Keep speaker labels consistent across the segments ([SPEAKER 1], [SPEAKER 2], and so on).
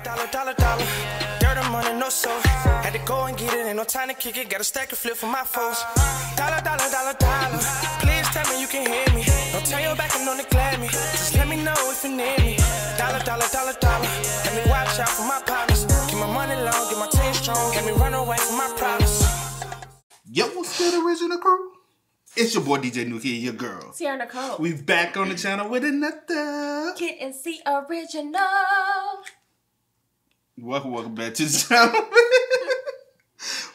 [SPEAKER 1] dollar. Dirt and money, no soul. Had to go and get it, ain't no time to kick it. Got a stack of flip for my foes. Dollar. Please tell me you can hear me. Don't turn your back and don't neglect me. Just let me know if you need me. Dollar. Let me watch out for my partners. Keep my money long, get my team strong. Let me run away from my problems.
[SPEAKER 2] Yo, what's good, original crew? It's your boy DJ Nuki and your girl
[SPEAKER 3] Sierra Nicole.
[SPEAKER 2] We back on the channel with another
[SPEAKER 3] Kid and C original.
[SPEAKER 2] Welcome back to the channel.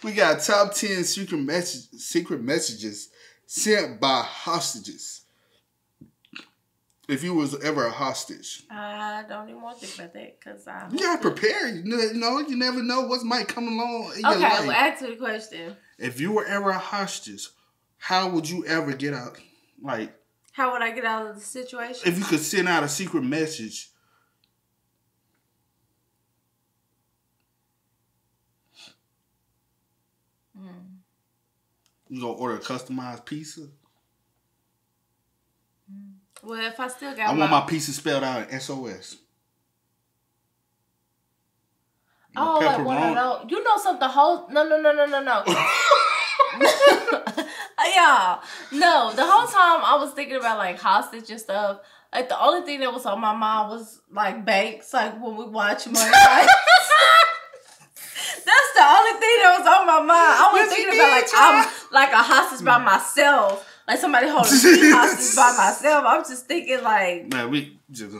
[SPEAKER 2] We got top 10 secret messages sent by hostages. If you was ever a hostage.
[SPEAKER 3] I don't even want to think about that because I...
[SPEAKER 2] You gotta prepare. You know, you never know what might come along in your life.
[SPEAKER 3] Okay, well, ask me the question.
[SPEAKER 2] If you were ever a hostage, how would you ever get out? Like,
[SPEAKER 3] how would I get out of the situation?
[SPEAKER 2] If you could send out a secret message. You gonna order a customized pizza?
[SPEAKER 3] Well, if I still got
[SPEAKER 2] I want my pizza spelled out in SOS.
[SPEAKER 3] Oh, like one of those. You know something? No. Y'all, no. The whole time I was thinking about like hostage and stuff. Like the only thing that was on my mind was like banks. Like when we watch money. That's the only thing that was on my mind. I was thinking about like I'm like a hostage by myself. Like somebody holding me hostage by myself. I'm just thinking like,
[SPEAKER 2] man, we just.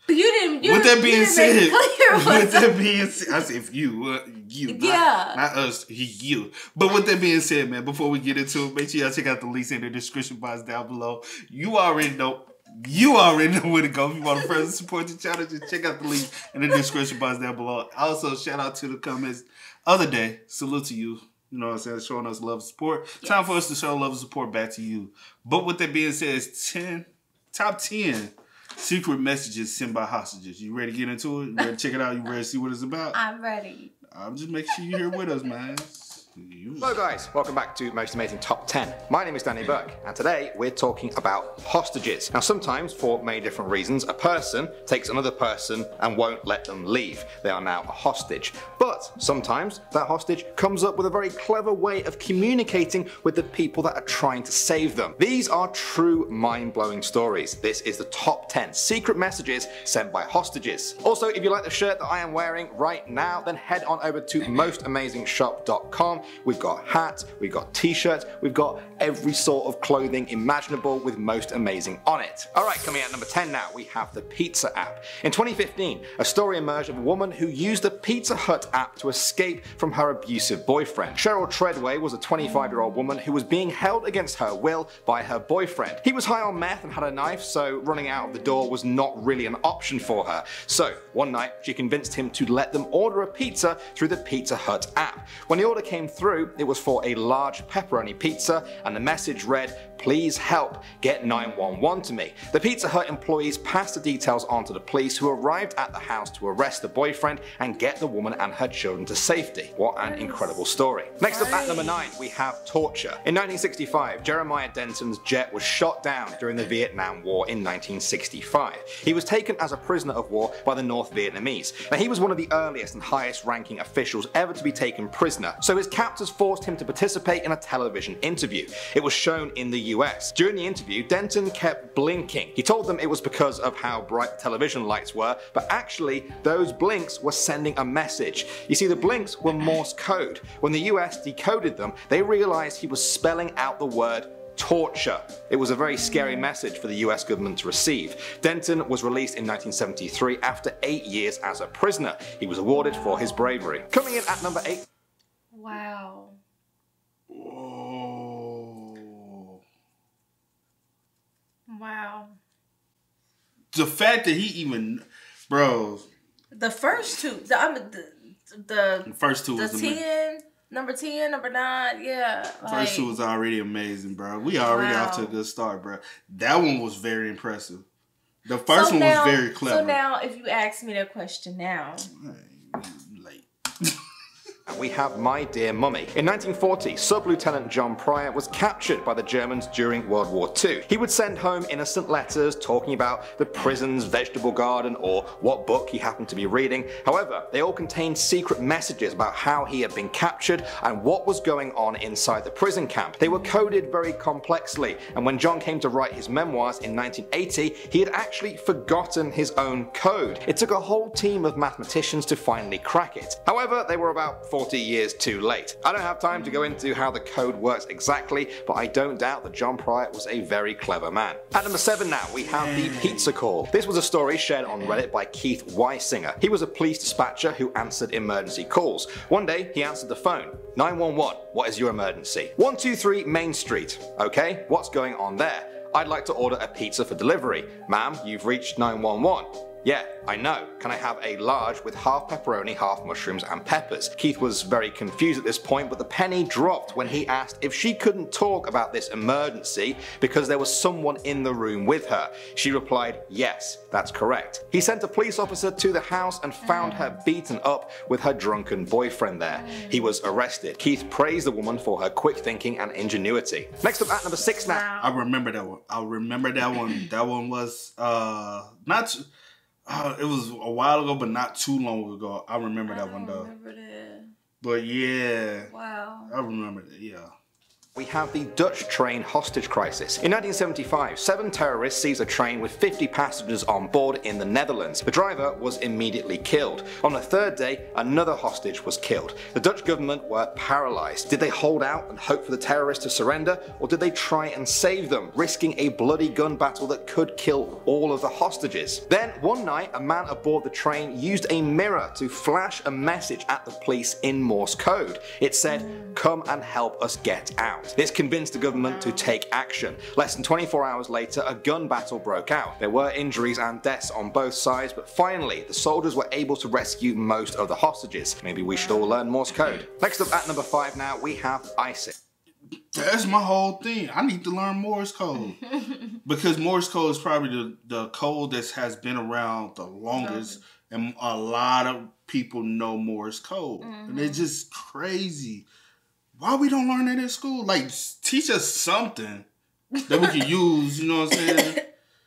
[SPEAKER 3] You didn't.
[SPEAKER 2] With that being said, I said if you,
[SPEAKER 3] yeah,
[SPEAKER 2] not us, you. But with that being said, man, before we get into it, make sure y'all check out the links in the description box down below. You already know where to go. If you want to further support the channel, just check out the link in the description box down below. Also, shout out to the comments other day. Salute to you. You know what I'm saying? Showing us love and support. Yes. Time for us to show love and support back to you. But with that being said, it's top 10 secret messages sent by hostages. You ready to get into it? You ready to check it out? You ready to see what it's about?
[SPEAKER 3] I'm ready.
[SPEAKER 2] I'm just making sure you're here with us, man.
[SPEAKER 4] Hello guys, welcome back to Most Amazing Top 10. My name is Danny Burke, and today we're talking about hostages. Now sometimes, for many different reasons, a person takes another person and won't let them leave. They are now a hostage. But sometimes that hostage comes up with a very clever way of communicating with the people that are trying to save them. These are true mind-blowing stories. This is the top 10 secret messages sent by hostages. Also, if you like the shirt that I am wearing right now, then head on over to mostamazingshop.com. We've got hats, we've got t-shirts, we've got every sort of clothing imaginable with Most Amazing on it. Alright, coming at number 10 now, we have the Pizza app. In 2015, a story emerged of a woman who used the Pizza Hut app to escape from her abusive boyfriend. Cheryl Treadway was a 25-year-old woman who was being held against her will by her boyfriend. He was high on meth and had a knife, so running out of the door was not really an option for her. So, one night, she convinced him to let them order a pizza through the Pizza Hut app. When the order came through, it was for a large pepperoni pizza, and the message read, "Please help, get 911 to me." The Pizza Hut employees passed the details on to the police, who arrived at the house to arrest the boyfriend and get the woman and her children to safety. What an incredible story. Next up at number 9, we have torture. In 1965, Jeremiah Denton's jet was shot down during the Vietnam War in 1965. He was taken as a prisoner of war by the North Vietnamese. Now, he was one of the earliest and highest ranking officials ever to be taken prisoner, so his captors forced him to participate in a television interview. It was shown in the US. During the interview, Denton kept blinking. He told them it was because of how bright the television lights were, but actually those blinks were sending a message. You see, the blinks were Morse code. When the US decoded them, they realized he was spelling out the word torture. It was a very scary message for the US government to receive. Denton was released in 1973 after 8 years as a prisoner. He was awarded for his bravery. Coming in at number 8.
[SPEAKER 3] Wow.
[SPEAKER 2] Whoa.
[SPEAKER 3] Wow.
[SPEAKER 2] The fact that he even, bro.
[SPEAKER 3] The first two, the
[SPEAKER 2] first two was
[SPEAKER 3] 10, number 10, number 9, yeah. Like,
[SPEAKER 2] first two was already amazing, bro. We already off to a good start, bro. That one was very impressive. The first one was very clever.
[SPEAKER 3] So now, if you ask me that question now,
[SPEAKER 2] late.
[SPEAKER 4] We have My Dear Mummy. In 1940, Sub-Lieutenant John Pryde was captured by the Germans during World War II. He would send home innocent letters talking about the prison's vegetable garden or what book he happened to be reading. However, they all contained secret messages about how he had been captured and what was going on inside the prison camp. They were coded very complexly, and when John came to write his memoirs in 1980, he had actually forgotten his own code. It took a whole team of mathematicians to finally crack it. However, they were about 40 years too late. I don't have time to go into how the code works exactly, but I don't doubt that John Pryde was a very clever man. At number 7 now, we have the pizza call. This was a story shared on Reddit by Keith Weisinger. He was a police dispatcher who answered emergency calls. One day, he answered the phone. 911, what is your emergency? 123 Main Street. Okay, what's going on there? I'd like to order a pizza for delivery. Ma'am, you've reached 911. Yeah, I know. Can I have a large with half pepperoni, half mushrooms and peppers? Keith was very confused at this point, but the penny dropped when he asked if she couldn't talk about this emergency because there was someone in the room with her. She replied, yes, that's correct. He sent a police officer to the house and found her beaten up with her drunken boyfriend there. He was arrested. Keith praised the woman for her quick thinking and ingenuity. Next up at number 6 now.
[SPEAKER 2] I remember that one. I remember that one. That one was not. It was a while ago, but not too long ago. I remember that one though.
[SPEAKER 3] I remember that.
[SPEAKER 2] But yeah.
[SPEAKER 3] Wow.
[SPEAKER 2] I remember that, yeah.
[SPEAKER 4] We have the Dutch train hostage crisis. In 1975, 7 terrorists seized a train with 50 passengers on board in the Netherlands. The driver was immediately killed. On the 3rd day, another hostage was killed. The Dutch government were paralysed. Did they hold out and hope for the terrorists to surrender, or did they try and save them, risking a bloody gun battle that could kill all of the hostages? Then, one night, a man aboard the train used a mirror to flash a message at the police in Morse code. It said, "Come and help us get out." This convinced the government to take action. Less than 24 hours later, a gun battle broke out. There were injuries and deaths on both sides, but finally, the soldiers were able to rescue most of the hostages. Maybe we should all learn Morse code. Next up at number 5 now, we have ISIS.
[SPEAKER 2] That's my whole thing. I need to learn Morse code. Because Morse code is probably the code that has been around the longest. And a lot of people know Morse code. And it's just crazy. Why we don't learn that in school? Like, teach us something that we can use, you know what I'm saying?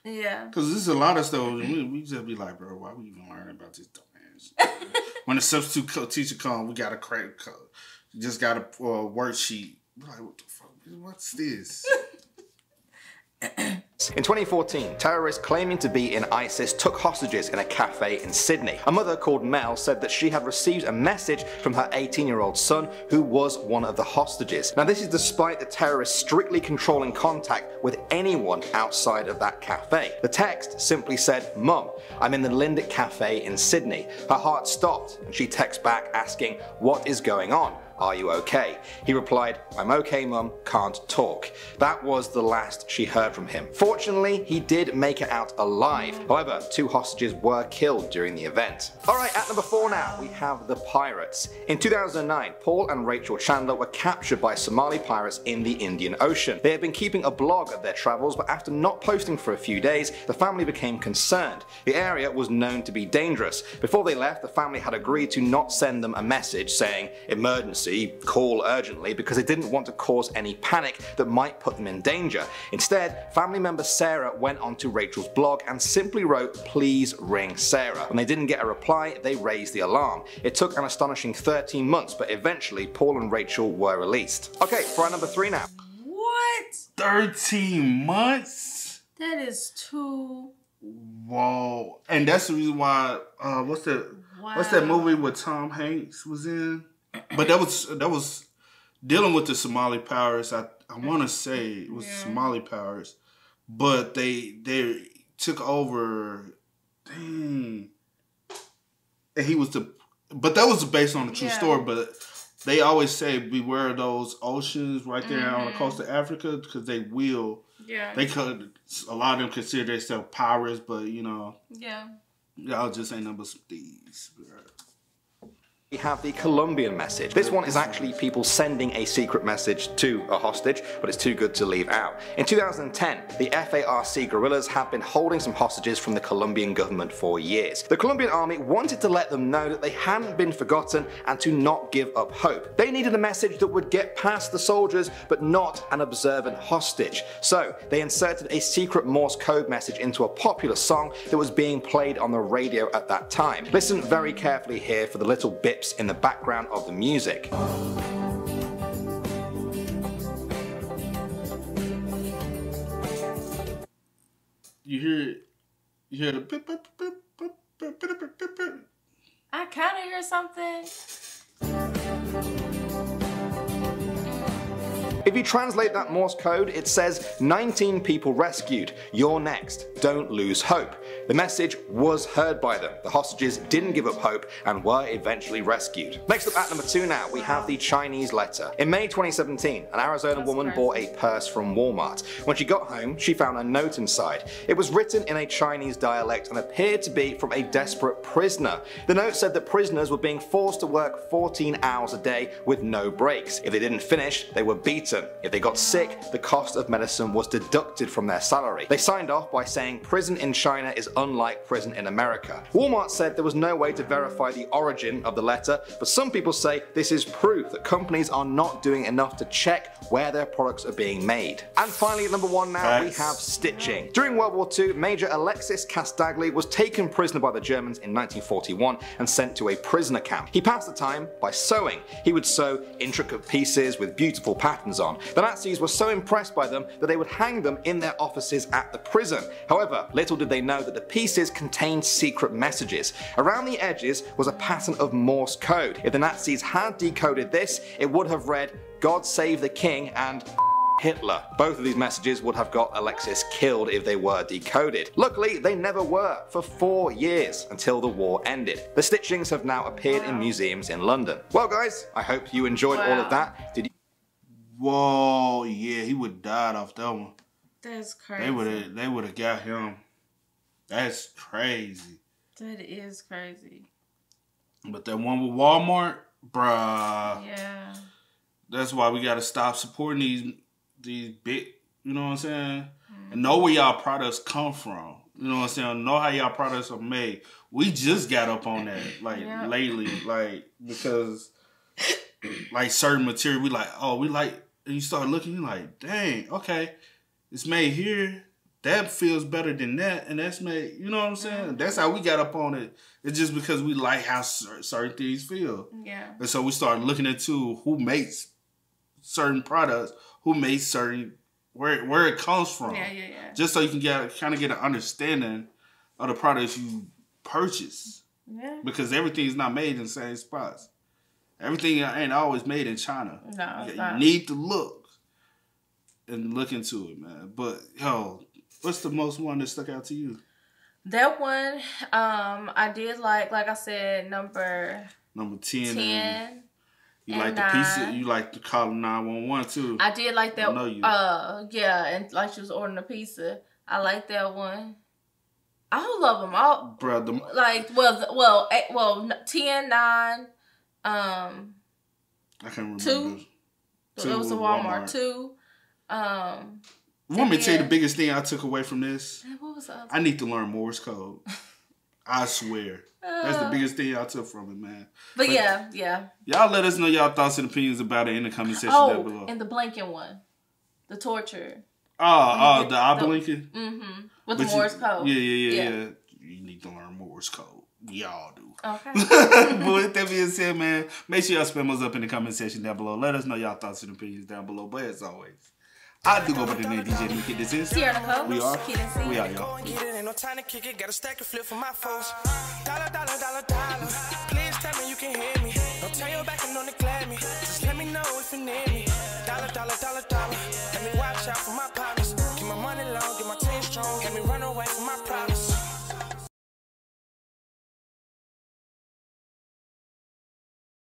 [SPEAKER 3] Yeah.
[SPEAKER 2] Because there's a lot of stuff, we just be like, bro, why we even learning about this dumbass? When the substitute teacher comes, we got a credit card. You just got a worksheet. Like, what the fuck? What's this?
[SPEAKER 4] In 2014, terrorists claiming to be in ISIS took hostages in a cafe in Sydney. A mother called Mel said that she had received a message from her 18-year-old son who was one of the hostages. Now this is despite the terrorists strictly controlling contact with anyone outside of that cafe. The text simply said, "Mum, I'm in the Lindt Cafe in Sydney." Her heart stopped and she texts back asking, "What is going on? Are you okay?" He replied, "I'm okay, Mum, can't talk." That was the last she heard from him. Fortunately, he did make it out alive. However, 2 hostages were killed during the event. Alright, at number 4 now, we have the pirates. In 2009, Paul and Rachel Chandler were captured by Somali pirates in the Indian Ocean. They had been keeping a blog of their travels, but after not posting for a few days, the family became concerned. The area was known to be dangerous. Before they left, the family had agreed to not send them a message saying, "Emergency, call urgently," because they didn't want to cause any panic that might put them in danger. Instead, family member Sarah went onto Rachel's blog and simply wrote, "Please ring Sarah." When they didn't get a reply, they raised the alarm. It took an astonishing 13 months, but eventually Paul and Rachel were released. Okay, for our number 3 now.
[SPEAKER 3] What?
[SPEAKER 2] 13 months?
[SPEAKER 3] That is too...
[SPEAKER 2] Whoa. And that's the reason why, what's that movie where Tom Hanks was in? But that was dealing with the Somali pirates. I want to say it was Somali pirates, but they took over. Dang, and he was but that was based on a true story. But they always say beware of those oceans right there on the coast of Africa because they will. Yeah. They could. A lot of them consider themselves pirates, but you know. Yeah. Y'all just ain't nothing but some thieves.
[SPEAKER 4] We have the Colombian Message. This one is actually people sending a secret message to a hostage, but it's too good to leave out. In 2010, the FARC guerrillas have been holding some hostages from the Colombian government for years. The Colombian army wanted to let them know that they hadn't been forgotten and to not give up hope. They needed a message that would get past the soldiers, but not an observant hostage. So they inserted a secret Morse code message into a popular song that was being played on the radio at that time. Listen very carefully here for the little bips in the background of the music.
[SPEAKER 2] You hear the pip, pip, pip, pip, pip, pip, pip, pip, pip.
[SPEAKER 3] I kind of hear something.
[SPEAKER 4] If you translate that Morse code, it says 19 people rescued, you're next, don't lose hope. The message was heard by them. The hostages didn't give up hope and were eventually rescued. Next up at number 2 now, we have the Chinese letter. In May 2017, an Arizona woman bought a purse from Walmart. When she got home, she found a note inside. It was written in a Chinese dialect and appeared to be from a desperate prisoner. The note said that prisoners were being forced to work 14 hours a day with no breaks. If they didn't finish, they were beaten. If they got sick, the cost of medicine was deducted from their salary. They signed off by saying prison in China is unlike prison in America. Walmart said there was no way to verify the origin of the letter, but some people say this is proof that companies are not doing enough to check where their products are being made. And finally at number 1 now, we have stitching. During World War II, Major Alexis Castagli was taken prisoner by the Germans in 1941 and sent to a prisoner camp. He passed the time by sewing. He would sew intricate pieces with beautiful patterns on. The Nazis were so impressed by them that they would hang them in their offices at the prison. However, little did they know that the pieces contained secret messages. Around the edges was a pattern of Morse code. If the Nazis had decoded this, it would have read, God save the king and Hitler. Both of these messages would have got Alexis killed if they were decoded. Luckily, they never were for 4 years until the war ended. The stitchings have now appeared in museums in London. Well guys, I hope you enjoyed all of that. Did you
[SPEAKER 2] Whoa, yeah, he would have died off that one.
[SPEAKER 3] That's crazy.
[SPEAKER 2] They would have got him. That's crazy.
[SPEAKER 3] That is crazy.
[SPEAKER 2] But that one with Walmart, bruh.
[SPEAKER 3] Yeah.
[SPEAKER 2] That's why we gotta stop supporting these big, you know what I'm saying? And know where y'all products come from. You know what I'm saying? Know how y'all products are made. We just got up on that, like, lately, like, because like certain material, we like, oh, we like, and you start looking, you're like, dang, okay, it's made here. That feels better than that, and that's made, you know what I'm saying? That's how we got up on it. It's just because we like how certain things feel.
[SPEAKER 3] Yeah.
[SPEAKER 2] And so we started looking into who makes certain products, who makes certain, where it comes from.
[SPEAKER 3] Yeah.
[SPEAKER 2] Just so you can kind of get an understanding of the products you purchase.
[SPEAKER 3] Yeah.
[SPEAKER 2] Because everything's not made in the same spots. Everything ain't always made in China.
[SPEAKER 3] No, it's
[SPEAKER 2] you
[SPEAKER 3] not.
[SPEAKER 2] need to look and look into it, man. But yo, what's the most one that stuck out to you?
[SPEAKER 3] That one, I did like I said, number
[SPEAKER 2] 10. You like
[SPEAKER 3] 9.
[SPEAKER 2] the pizza? You like to call 911 too?
[SPEAKER 3] I did like that.
[SPEAKER 2] I know you.
[SPEAKER 3] Yeah, and like she was ordering a pizza. I like that one. All of them, all.
[SPEAKER 2] Bro,
[SPEAKER 3] like 10, 9.
[SPEAKER 2] I can't remember.
[SPEAKER 3] 2. It was a Walmart. 2.
[SPEAKER 2] Want me to tell you the biggest thing I took away from this?
[SPEAKER 3] What was the other?
[SPEAKER 2] I need to learn Morse code. I swear. That's the biggest thing I took from it, man.
[SPEAKER 3] But yeah.
[SPEAKER 2] Y'all let us know y'all thoughts and opinions about it in the comment section down below.
[SPEAKER 3] And the blinking one. The torture.
[SPEAKER 2] The eye blinking?
[SPEAKER 3] Mm-hmm. With the Morse code.
[SPEAKER 2] Yeah. You need to learn Morse code. We all do.
[SPEAKER 3] Okay.
[SPEAKER 2] But with that being said, man, make sure y'all spam us up in the comment section down below. Let us know y'all thoughts and opinions down below. But as always, I do go by the name DJ Lindt. This is
[SPEAKER 3] Sierra Nicole.
[SPEAKER 2] We are.
[SPEAKER 3] Kid and C.
[SPEAKER 2] We are, y'all.
[SPEAKER 1] Get it, ain't no time to kick it. Got a stack of flip for my foes. Dollar. Please tell me you can hear me. Don't turn your back and don't neglect me. Just let me know if you need me. Dollar. Let me watch out for my partners.